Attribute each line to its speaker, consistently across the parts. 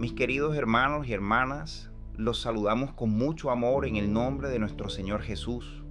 Speaker 1: Mis queridos hermanos y hermanas, los saludamos con mucho amor en el nombre de nuestro Señor Jesús.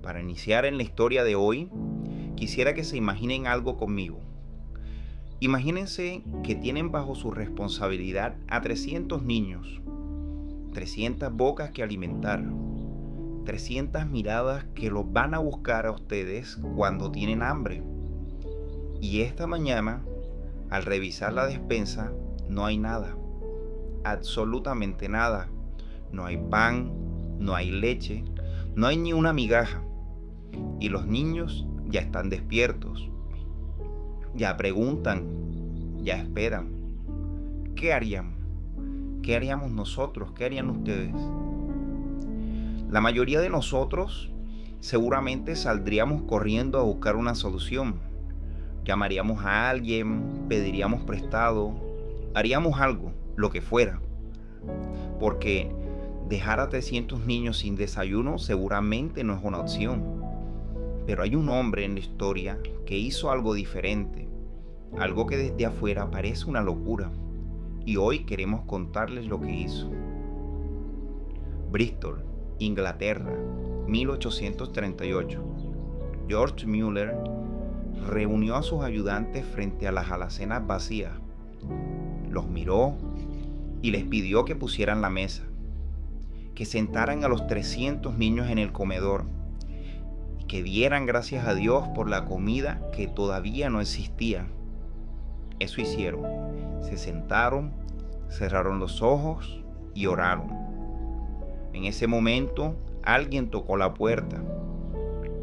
Speaker 1: Para iniciar en la historia de hoy, quisiera que se imaginen algo conmigo. Imagínense que tienen bajo su responsabilidad a 300 niños, 300 bocas que alimentar, 300 miradas que los van a buscar a ustedes cuando tienen hambre. Y esta mañana, al revisar la despensa, no hay nada, absolutamente nada. No hay pan, no hay leche, no hay ni una migaja. Y los niños ya están despiertos, ya preguntan, ya esperan. ¿Qué harían? ¿Qué haríamos nosotros? ¿Qué harían ustedes? La mayoría de nosotros seguramente saldríamos corriendo a buscar una solución. Llamaríamos a alguien, pediríamos prestado, haríamos algo, lo que fuera. Porque dejar a 300 niños sin desayuno seguramente no es una opción. Pero hay un hombre en la historia que hizo algo diferente, algo que desde afuera parece una locura. Y hoy queremos contarles lo que hizo. Bristol, Inglaterra, 1838. George Mueller reunió a sus ayudantes frente a las alacenas vacías. Los miró y les pidió que pusieran la mesa, que sentaran a los 300 niños en el comedor y que dieran gracias a Dios por la comida que todavía no existía. Eso hicieron. Se sentaron, cerraron los ojos y oraron. En ese momento, alguien tocó la puerta.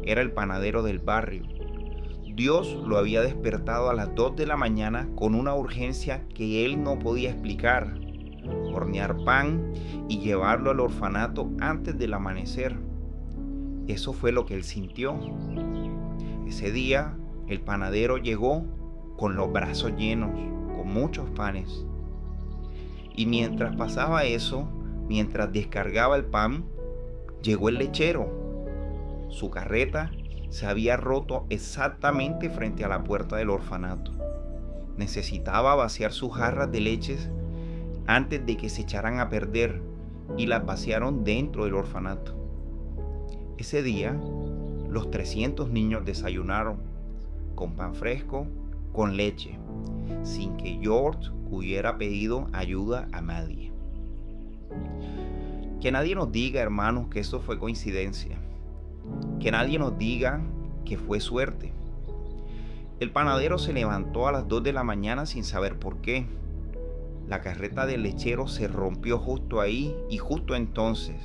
Speaker 1: Era el panadero del barrio. Dios lo había despertado a las 2 de la mañana con una urgencia que él no podía explicar: hornear pan y llevarlo al orfanato antes del amanecer. Eso fue lo que él sintió. Ese día, el panadero llegó con los brazos llenos, con muchos panes. Y mientras pasaba eso, mientras descargaba el pan, llegó el lechero. Su carreta se había roto exactamente frente a la puerta del orfanato. Necesitaba vaciar sus jarras de leches antes de que se echaran a perder, y las vaciaron dentro del orfanato. Ese día, los 300 niños desayunaron con pan fresco, con leche, sin que George hubiera pedido ayuda a nadie. Que nadie nos diga, hermanos, que eso fue coincidencia. Que nadie nos diga que fue suerte. El panadero se levantó a las 2 de la mañana sin saber por qué. La carreta del lechero se rompió justo ahí y justo entonces.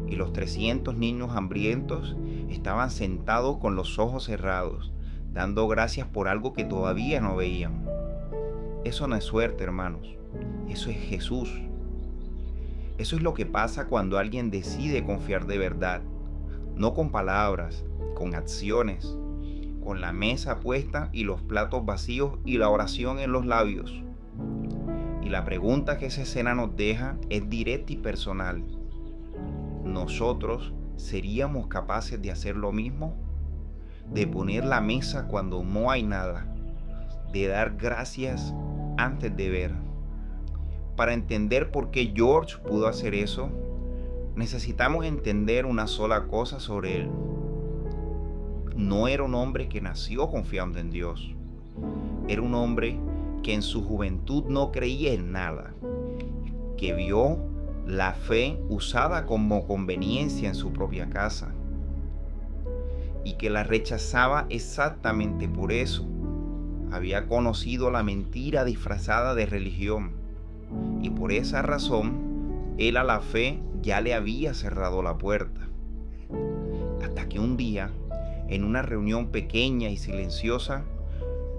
Speaker 1: Y los 300 niños hambrientos estaban sentados con los ojos cerrados, dando gracias por algo que todavía no veían. Eso no es suerte, hermanos. Eso es Jesús. Eso es lo que pasa cuando alguien decide confiar de verdad. No con palabras, con acciones, con la mesa puesta y los platos vacíos y la oración en los labios. Y la pregunta que esa escena nos deja es directa y personal. ¿Nosotros seríamos capaces de hacer lo mismo? De poner la mesa cuando no hay nada, de dar gracias antes de ver. Para entender por qué George pudo hacer eso, necesitamos entender una sola cosa sobre él. No era un hombre que nació confiando en Dios. Era un hombre que en su juventud no creía en nada, que vio la fe usada como conveniencia en su propia casa y que la rechazaba exactamente por eso. Había conocido la mentira disfrazada de religión y por esa razón él a la fe ya le había cerrado la puerta. Hasta que un día, en una reunión pequeña y silenciosa,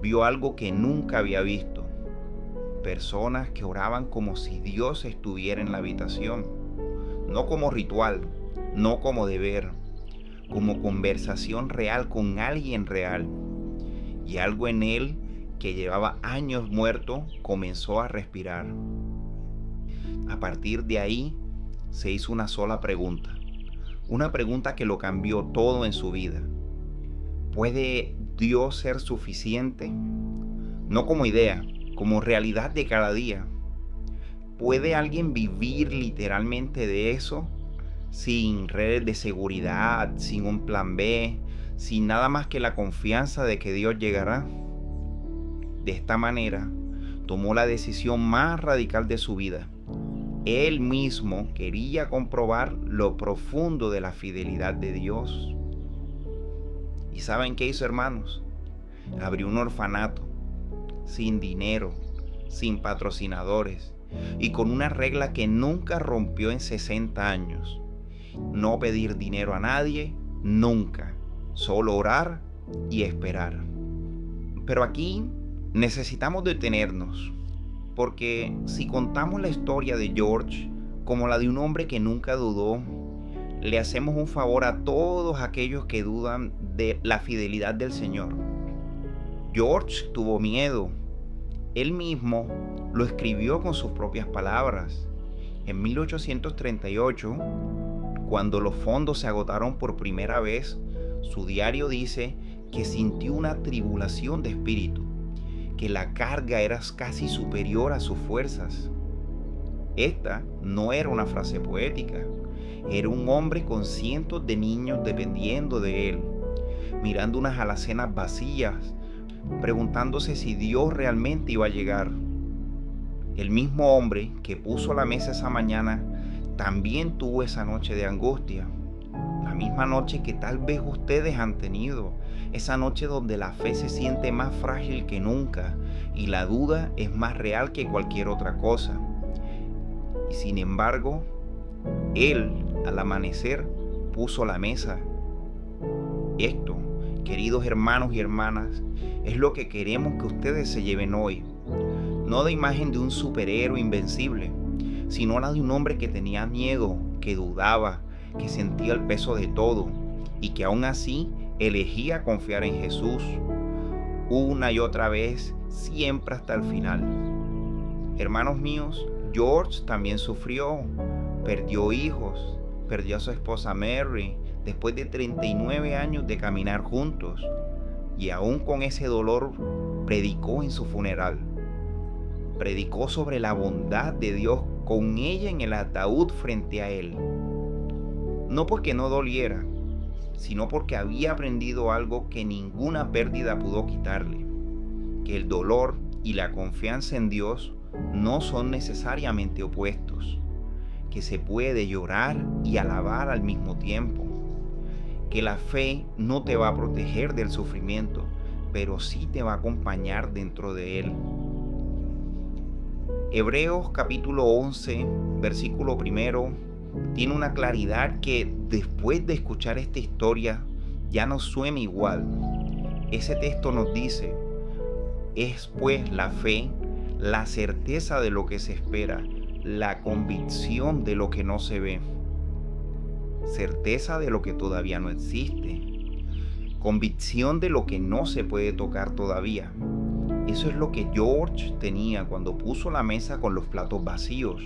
Speaker 1: vio algo que nunca había visto. Personas que oraban como si Dios estuviera en la habitación, no como ritual, no como deber, como conversación real con alguien real. Y algo en él, que llevaba años muerto, comenzó a respirar. A partir de ahí, se hizo una sola pregunta, una pregunta que lo cambió todo en su vida. ¿Puede Dios ser suficiente? No como idea, como realidad de cada día. ¿Puede alguien vivir literalmente de eso? Sin redes de seguridad, sin un plan B, sin nada más que la confianza de que Dios llegará. De esta manera, tomó la decisión más radical de su vida. Él mismo quería comprobar lo profundo de la fidelidad de Dios. ¿Y saben qué hizo, hermanos? Abrió un orfanato, sin dinero, sin patrocinadores, y con una regla que nunca rompió en 60 años. No pedir dinero a nadie, nunca. Solo orar y esperar. Pero aquí necesitamos detenernos, porque si contamos la historia de George como la de un hombre que nunca dudó, le hacemos un favor a todos aquellos que dudan de la fidelidad del Señor. George tuvo miedo. Él mismo lo escribió con sus propias palabras. En 1838, cuando los fondos se agotaron por primera vez, su diario dice que sintió una tribulación de espíritu, que la carga era casi superior a sus fuerzas. Esta no era una frase poética, era un hombre con cientos de niños dependiendo de él, mirando unas alacenas vacías, preguntándose si Dios realmente iba a llegar. El mismo hombre que puso la mesa esa mañana también tuvo esa noche de angustia, la misma noche que tal vez ustedes han tenido, esa noche donde la fe se siente más frágil que nunca y la duda es más real que cualquier otra cosa. Y sin embargo, Él, al amanecer, puso la mesa. Esto, queridos hermanos y hermanas, es lo que queremos que ustedes se lleven hoy. No de imagen de un superhéroe invencible, sino la de un hombre que tenía miedo, que dudaba, que sentía el peso de todo y que aún así elegía confiar en Jesús una y otra vez, siempre hasta el final. Hermanos míos, George también sufrió, perdió hijos, perdió a su esposa Mary después de 39 años de caminar juntos, y aún con ese dolor predicó en su funeral. Predicó sobre la bondad de Dios con ella en el ataúd frente a él. No porque no doliera, sino porque había aprendido algo que ninguna pérdida pudo quitarle, que el dolor y la confianza en Dios no son necesariamente opuestos, que se puede llorar y alabar al mismo tiempo, que la fe no te va a proteger del sufrimiento, pero sí te va a acompañar dentro de él. Hebreos capítulo 11, versículo 1, tiene una claridad que después de escuchar esta historia ya no suena igual. Ese texto nos dice: es pues la fe, la certeza de lo que se espera, la convicción de lo que no se ve. Certeza de lo que todavía no existe. Convicción de lo que no se puede tocar todavía. Eso es lo que George tenía cuando puso la mesa con los platos vacíos.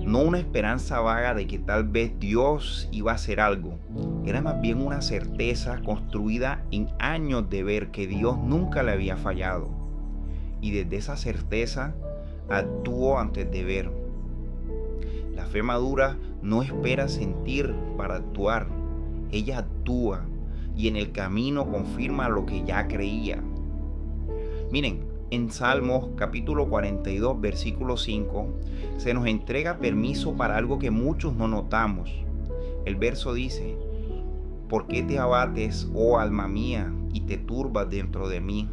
Speaker 1: No una esperanza vaga de que tal vez Dios iba a hacer algo. Era más bien una certeza construida en años de ver que Dios nunca le había fallado. Y desde esa certeza actuó antes de ver. La fe madura no espera sentir para actuar. Ella actúa y en el camino confirma lo que ya creía. Miren, en Salmos capítulo 42, versículo 5, se nos entrega permiso para algo que muchos no notamos. El verso dice: ¿por qué te abates, oh alma mía, y te turbas dentro de mí?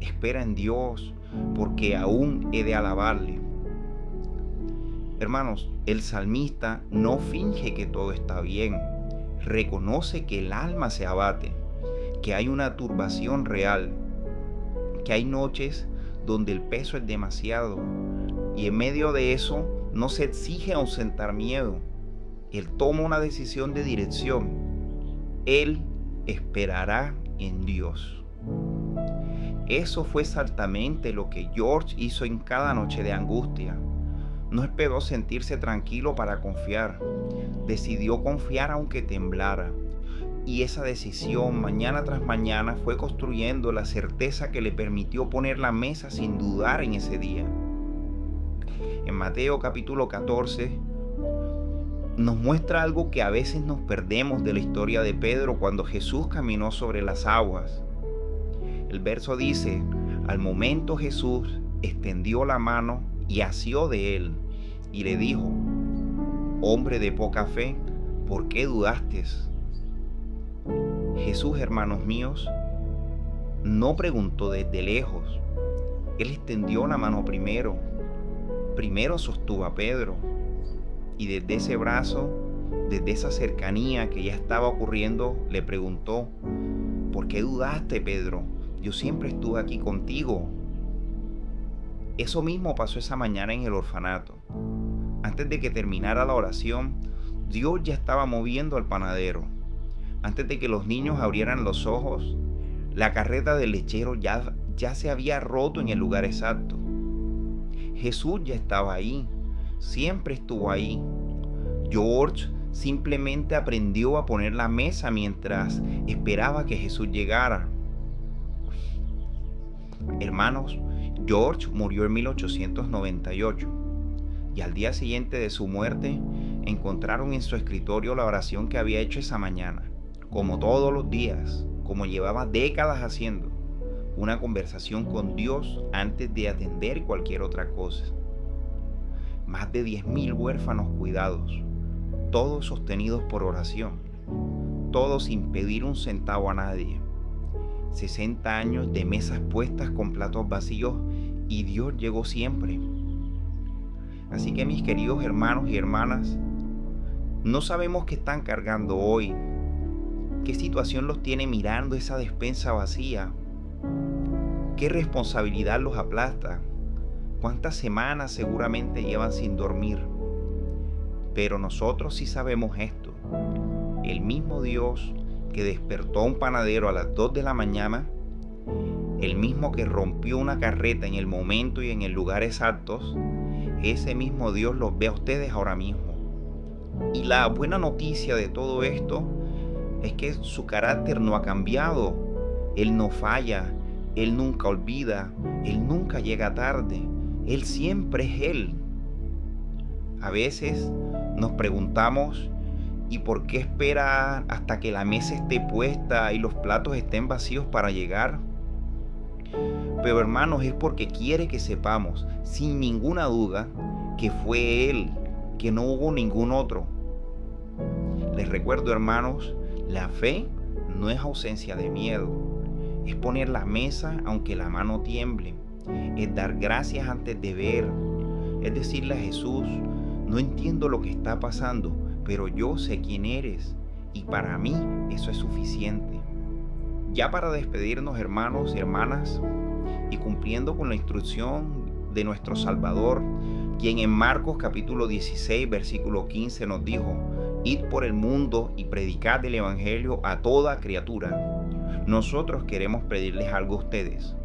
Speaker 1: Espera en Dios, porque aún he de alabarle. Hermanos, el salmista no finge que todo está bien. Reconoce que el alma se abate, que hay una turbación real, que hay noches donde el peso es demasiado, y en medio de eso no se exige ausentar miedo. Él toma una decisión de dirección. Él esperará en Dios. Eso fue exactamente lo que George hizo en cada noche de angustia. No esperó sentirse tranquilo para confiar. Decidió confiar aunque temblara. Y esa decisión, mañana tras mañana, fue construyendo la certeza que le permitió poner la mesa sin dudar en ese día. En en Mateo capítulo 14, nos muestra algo que a veces nos perdemos de la historia de Pedro cuando Jesús caminó sobre las aguas. El verso dice: al momento Jesús extendió la mano y asió de él y le dijo: hombre de poca fe, ¿por qué dudaste? Jesús, hermanos míos, no preguntó desde lejos. Él extendió la mano primero sostuvo a Pedro, y desde ese brazo, desde esa cercanía que ya estaba ocurriendo, le preguntó: ¿por qué dudaste, Pedro? Yo siempre estuve aquí contigo. Eso mismo pasó esa mañana en el orfanato. Antes de que terminara la oración, Dios ya estaba moviendo al panadero. Antes de que los niños abrieran los ojos, la carreta del lechero ya se había roto en el lugar exacto. Jesús ya estaba ahí, siempre estuvo ahí. George simplemente aprendió a poner la mesa mientras esperaba que Jesús llegara. Hermanos, George murió en 1898 y al día siguiente de su muerte encontraron en su escritorio la oración que había hecho esa mañana, como todos los días, como llevaba décadas haciendo, una conversación con Dios antes de atender cualquier otra cosa. Más de 10,000 huérfanos cuidados, todos sostenidos por oración, todos sin pedir un centavo a nadie. 60 años de mesas puestas con platos vacíos y Dios llegó siempre. Así que, mis queridos hermanos y hermanas, no sabemos qué están cargando hoy, qué situación los tiene mirando esa despensa vacía, qué responsabilidad los aplasta, cuántas semanas seguramente llevan sin dormir. Pero nosotros sí sabemos esto: el mismo Dios que despertó a un panadero a las 2 de la mañana, el mismo que rompió una carreta en el momento y en el lugar exactos, ese mismo Dios los ve a ustedes ahora mismo. Y la buena noticia de todo esto es que su carácter no ha cambiado. Él no falla, Él nunca olvida, Él nunca llega tarde, Él siempre es Él. A veces nos preguntamos: ¿y por qué espera hasta que la mesa esté puesta y los platos estén vacíos para llegar? Pero, hermanos, es porque quiere que sepamos, sin ninguna duda, que fue Él, que no hubo ningún otro. Les recuerdo, hermanos, la fe no es ausencia de miedo, es poner la mesa aunque la mano tiemble, es dar gracias antes de ver, es decirle a Jesús: no entiendo lo que está pasando, pero yo sé quién eres, y para mí eso es suficiente. Ya para despedirnos, hermanos y hermanas, y cumpliendo con la instrucción de nuestro Salvador, quien en Marcos capítulo 16, versículo 15 nos dijo: id por el mundo y predicad el evangelio a toda criatura. Nosotros queremos pedirles algo a ustedes.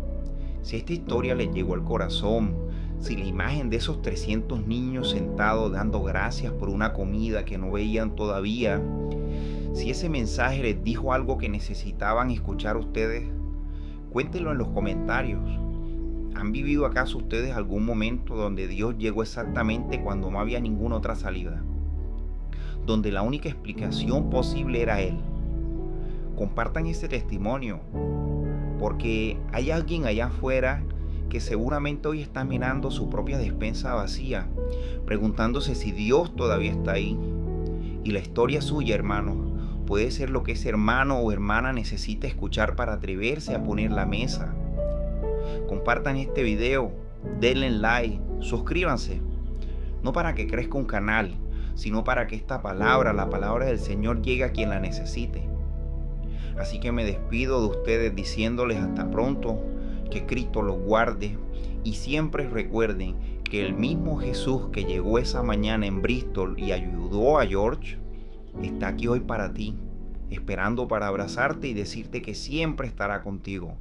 Speaker 1: Si esta historia les llegó al corazón, si la imagen de esos 300 niños sentados dando gracias por una comida que no veían todavía, si ese mensaje les dijo algo que necesitaban escuchar ustedes, cuéntenlo en los comentarios. ¿Han vivido acaso ustedes algún momento donde Dios llegó exactamente cuando no había ninguna otra salida? Donde la única explicación posible era Él. Compartan ese testimonio, porque hay alguien allá afuera que seguramente hoy está mirando su propia despensa vacía, preguntándose si Dios todavía está ahí. Y la historia suya, hermano, puede ser lo que ese hermano o hermana necesita escuchar para atreverse a poner la mesa. Compartan este video, denle like, suscríbanse, no para que crezca un canal, sino para que esta palabra, la palabra del Señor, llegue a quien la necesite. Así que me despido de ustedes diciéndoles hasta pronto, que Cristo los guarde, y siempre recuerden que el mismo Jesús que llegó esa mañana en Bristol y ayudó a George, está aquí hoy para ti, esperando para abrazarte y decirte que siempre estará contigo.